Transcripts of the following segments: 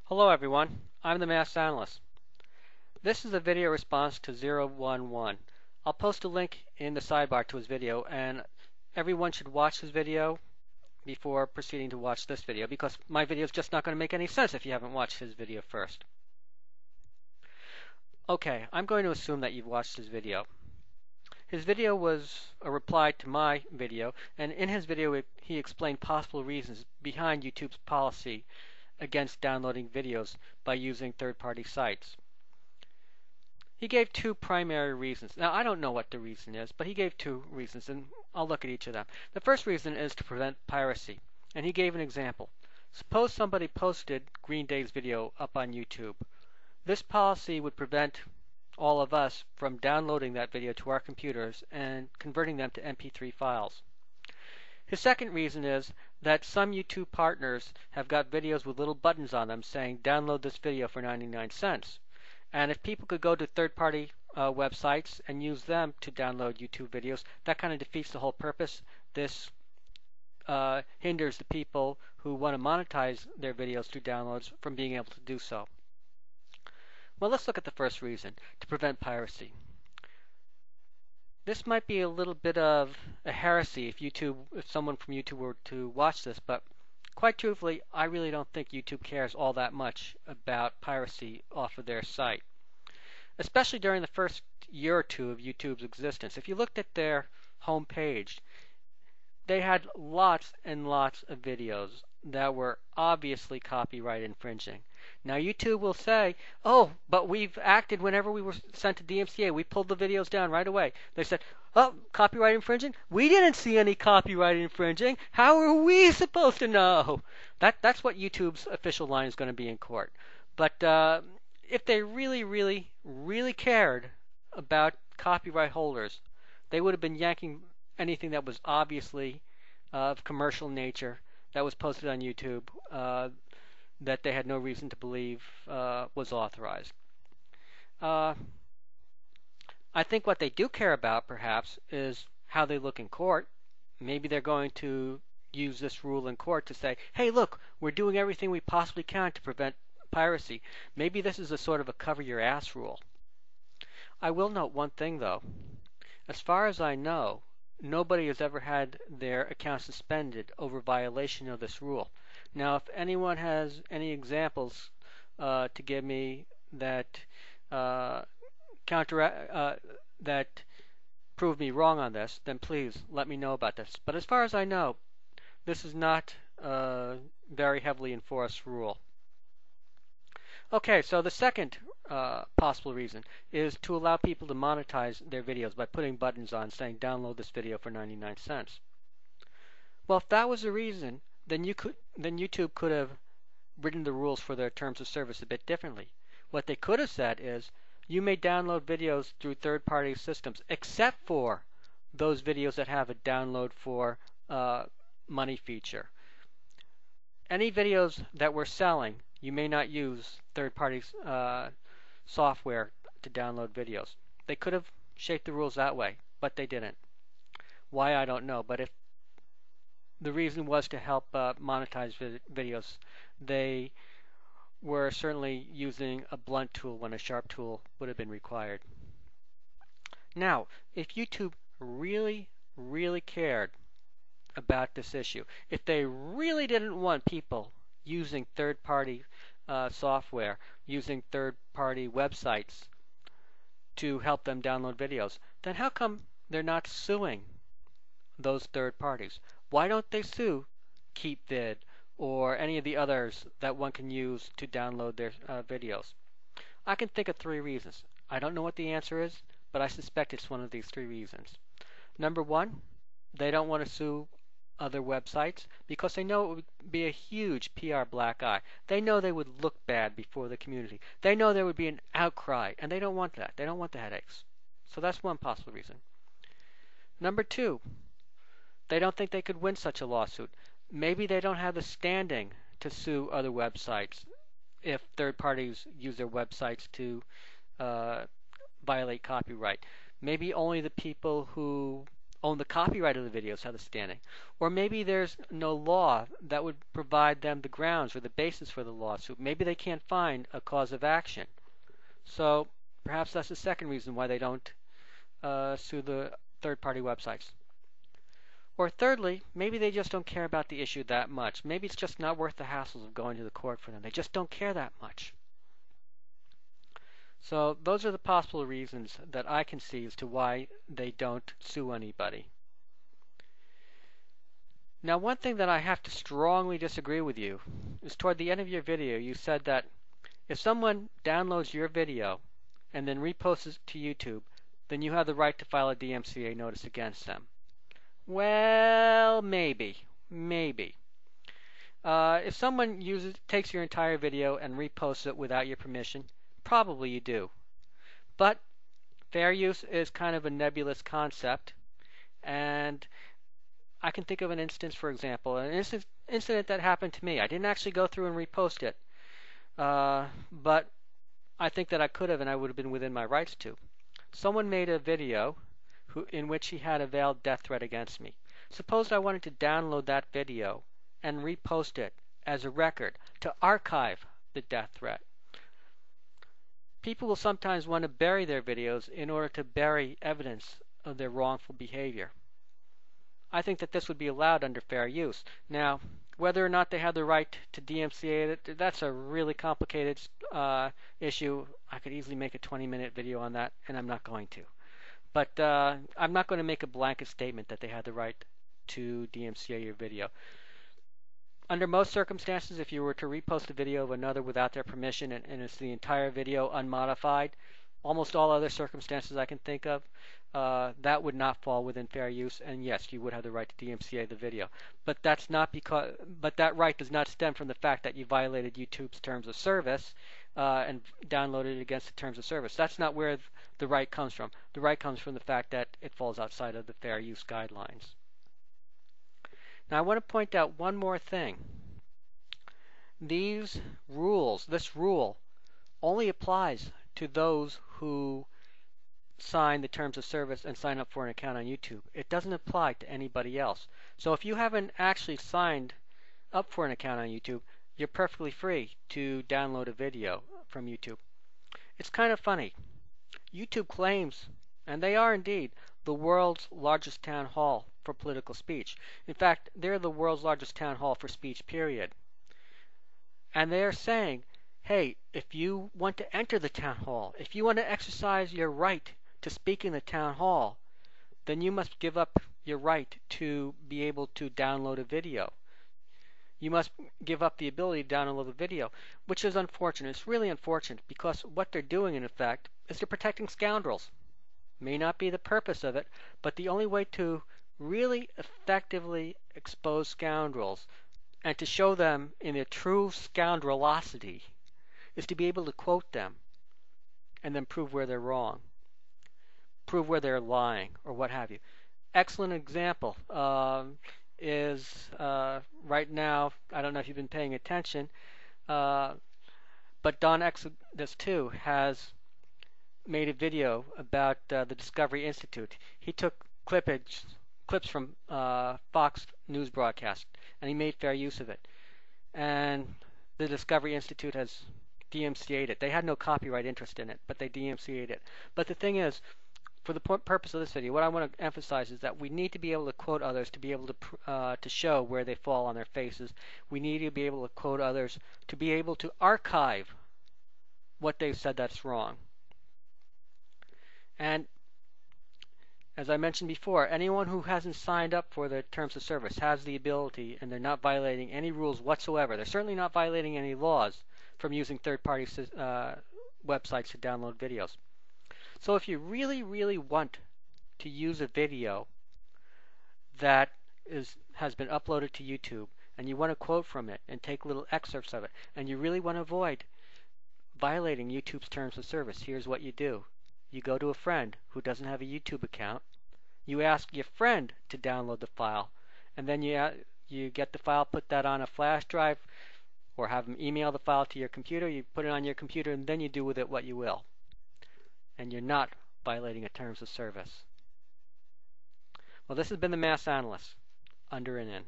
Hello everyone, I'm the Mass Analyst. This is a video response to ZER01NE1NE. I'll post a link in the sidebar to his video, and everyone should watch his video before proceeding to watch this video, because my video is just not going to make any sense if you haven't watched his video first. Okay, I'm going to assume that you've watched his video. His video was a reply to my video, and in his video he explained possible reasons behind YouTube's policy against downloading videos by using third-party sites. He gave two primary reasons. Now, I don't know what the reason is, but he gave two reasons, and I'll look at each of them. The first reason is to prevent piracy, and he gave an example. Suppose somebody posted Green Day's video up on YouTube. This policy would prevent all of us from downloading that video to our computers and converting them to MP3 files. His second reason is that some YouTube partners have got videos with little buttons on them saying download this video for 99 cents. And if people could go to third-party websites and use them to download YouTube videos, that kind of defeats the whole purpose. This hinders the people who want to monetize their videos through downloads from being able to do so. Well, let's look at the first reason, to prevent piracy. This might be a little bit of a heresy if someone from YouTube were to watch this, but quite truthfully, I really don't think YouTube cares all that much about piracy off of their site, especially during the first year or two of YouTube's existence. If you looked at their home page, they had lots and lots of videos that were obviously copyright infringing. Now YouTube will say, oh, but we've acted whenever we were sent to DMCA. We pulled the videos down right away. They said, oh, copyright infringing? We didn't see any copyright infringing. How are we supposed to know? That's what YouTube's official line is going to be in court. But if they really, really, really cared about copyright holders, they would have been yanking anything that was obviously of commercial nature that was posted on YouTube that they had no reason to believe was authorized. I think what they do care about, perhaps, is how they look in court. Maybe they're going to use this rule in court to say, hey, look, we're doing everything we possibly can to prevent piracy. Maybe this is a sort of a cover your ass rule. I will note one thing, though. As far as I know, nobody has ever had their account suspended over violation of this rule. Now, if anyone has any examples to give me that that prove me wrong on this, then please let me know about this. But as far as I know, this is not a very heavily enforced rule. Okay, so the second possible reason is to allow people to monetize their videos by putting buttons on saying download this video for 99 cents. Well, if that was the reason, then YouTube could have written the rules for their terms of service a bit differently. What they could have said is you may download videos through third-party systems except for those videos that have a download for money feature. Any videos that we're selling, you may not use third-party software to download videos. They could have shaped the rules that way, but they didn't. Why, I don't know, but if the reason was to help monetize videos, they were certainly using a blunt tool when a sharp tool would have been required. Now, if YouTube really, really cared about this issue, if they really didn't want people using third-party software, using third-party websites to help them download videos, then how come they're not suing those third parties? Why don't they sue KeepVid or any of the others that one can use to download their videos? I can think of three reasons. I don't know what the answer is, but I suspect it's one of these three reasons. Number one, they don't want to sue other websites because they know it would be a huge PR black eye. They know they would look bad before the community. They know there would be an outcry, and they don't want that. They don't want the headaches. So that's one possible reason. Number two, they don't think they could win such a lawsuit. Maybe they don't have the standing to sue other websites if third parties use their websites to violate copyright. Maybe only the people who own the copyright of the videos have the standing. Or maybe there's no law that would provide them the grounds or the basis for the lawsuit. Maybe they can't find a cause of action. So perhaps that's the second reason why they don't sue the third-party websites. Or thirdly, maybe they just don't care about the issue that much. Maybe it's just not worth the hassles of going to the court for them. They just don't care that much. So those are the possible reasons that I can see as to why they don't sue anybody. Now, one thing that I have to strongly disagree with you is toward the end of your video, you said that if someone downloads your video and then reposts it to YouTube, then you have the right to file a DMCA notice against them. Well, maybe. If someone takes your entire video and reposts it without your permission, probably you do. But fair use is kind of a nebulous concept, and I can think of an instance, for example, an incident that happened to me. I didn't actually go through and repost it, but I think that I could have, and I would have been within my rights to. Someone made a video in which he had a veiled death threat against me. Suppose I wanted to download that video and repost it as a record to archive the death threat. People will sometimes want to bury their videos in order to bury evidence of their wrongful behavior. I think that this would be allowed under fair use. Now, whether or not they have the right to DMCA it, that's a really complicated issue. I could easily make a 20-minute video on that, and I'm not going to. But I'm not going to make a blanket statement that they have the right to DMCA your video. Under most circumstances, if you were to repost a video of another without their permission and it's the entire video unmodified, almost all other circumstances I can think of, that would not fall within fair use, and yes, you would have the right to DMCA the video. But that's not because, but that right does not stem from the fact that you violated YouTube's terms of service and downloaded it against the terms of service. That's not where the right comes from. The right comes from the fact that it falls outside of the fair use guidelines. Now, I want to point out one more thing. These rules, this rule, only applies to those who sign the terms of service and sign up for an account on YouTube. It doesn't apply to anybody else. So if you haven't actually signed up for an account on YouTube, you're perfectly free to download a video from YouTube. It's kind of funny. YouTube claims, and they are indeed, the world's largest town hall for political speech. In fact, they're the world's largest town hall for speech, period. And they're saying, hey, if you want to enter the town hall, if you want to exercise your right to speak in the town hall, then you must give up your right to be able to download a video. You must give up the ability to download a video, which is unfortunate. It's really unfortunate because what they're doing, in effect, is they're protecting scoundrels. May not be the purpose of it, but the only way to really effectively expose scoundrels and to show them in their true scoundrelosity is to be able to quote them and then prove where they're wrong, prove where they're lying, or what have you. Excellent example is right now, I don't know if you've been paying attention, but Don Exodus 2 has made a video about the Discovery Institute. He took clips from Fox News broadcast, and he made fair use of it. And the Discovery Institute has DMCA'd it. They had no copyright interest in it, but they DMCA'd it. But the thing is, for the purpose of this video, what I want to emphasize is that we need to be able to quote others to be able to show where they fall on their faces. We need to be able to quote others to be able to archive what they've said that's wrong. And as I mentioned before, anyone who hasn't signed up for the terms of service has the ability, and they're not violating any rules whatsoever. They're certainly not violating any laws from using third-party websites to download videos. So if you really, really want to use a video that has been uploaded to YouTube, and you want to quote from it and take little excerpts of it, and you really want to avoid violating YouTube's terms of service, here's what you do. You go to a friend who doesn't have a YouTube account. You ask your friend to download the file, and then you get the file, put that on a flash drive, or have them email the file to your computer. You put it on your computer, and then you do with it what you will. And you're not violating a terms of service. Well, this has been the Mass Analyst, under and in.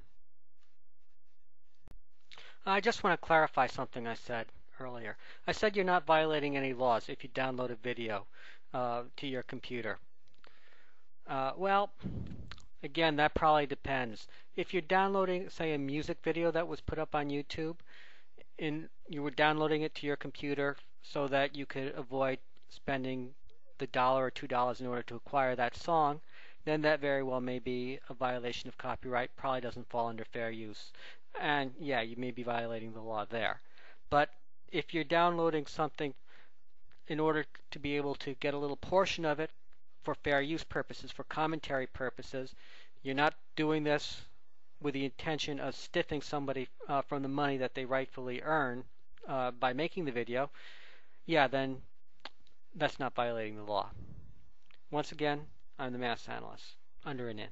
I just want to clarify something I said earlier. I said you're not violating any laws if you download a video to your computer. Well, again, that probably depends. If you're downloading, say, a music video that was put up on YouTube, and you were downloading it to your computer so that you could avoid spending the $1 or $2 in order to acquire that song, then that very well may be a violation of copyright. Probably doesn't fall under fair use. And yeah, you may be violating the law there. But if you're downloading something in order to be able to get a little portion of it for fair use purposes, for commentary purposes, you're not doing this with the intention of stiffing somebody from the money that they rightfully earn by making the video, yeah, then that's not violating the law. Once again, I'm the Mass Analyst, under and in.